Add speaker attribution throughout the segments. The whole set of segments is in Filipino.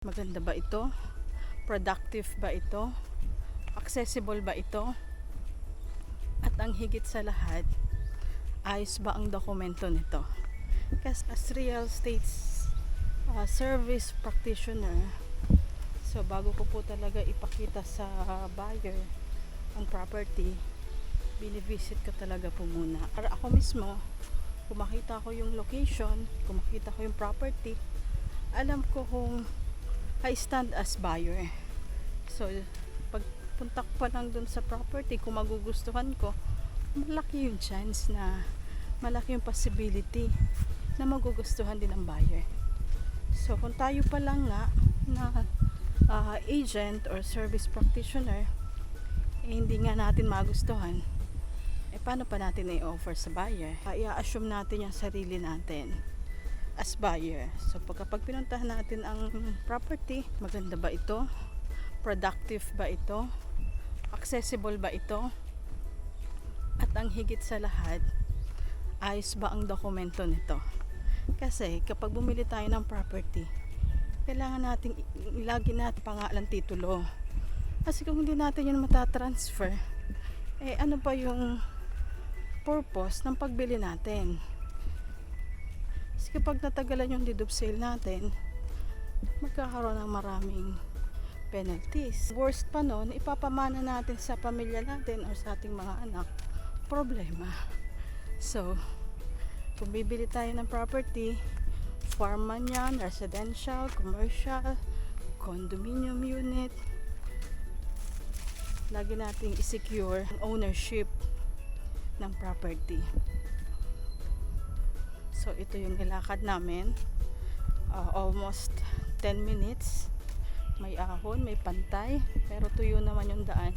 Speaker 1: Maganda ba ito? Productive ba ito? Accessible ba ito? At ang higit sa lahat, ayos ba ang dokumento nito? Kasi as real estate service practitioner, so bago ko po talaga ipakita sa buyer ang property, binivisit ko talaga po muna. Para ako mismo, kung makita ko yung location, kung makita ko yung property, alam ko kung I stand as buyer. So, pagpunta ko pa lang dun sa property, kung magugustuhan ko, malaki yung chance na, malaki yung possibility na magugustuhan din ng buyer. So, kung tayo pa lang nga na agent or service practitioner, hindi nga natin magustuhan, paano pa natin i-offer sa buyer? I-assume natin yung sarili natin as buyer. So pag pinuntahan natin ang property, maganda ba ito? Productive ba ito? Accessible ba ito? At ang higit sa lahat, ayos ba ang dokumento nito? Kasi kapag bumili tayo ng property, kailangan nating ilagay natin pangalan, titulo. Kasi kung hindi natin yun matatransfer, ano pa yung purpose ng pagbili natin? Kasi kapag natagalan yung deed of sale natin, magkakaroon ng maraming penalties. Worst pa nun, ipapamana natin sa pamilya natin o sa ating mga anak, problema. So, kung bibili tayo ng property, farm man yan, residential, commercial, condominium unit, lagi nating i-secure ang ownership ng property. So ito yung nilakad namin, almost 10 minutes. May ahon, may pantay, pero tuyo naman yung daan.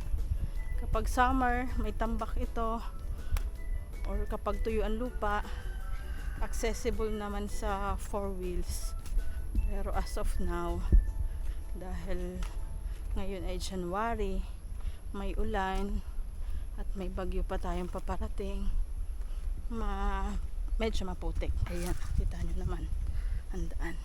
Speaker 1: Kapag summer, may tambak ito, or kapag tuyo ang lupa, accessible naman sa 4 wheels. Pero as of now, dahil ngayon ay January, may ulan at may bagyo pa tayong paparating, medyo maputik. Ayan, kita nyo naman ang daan.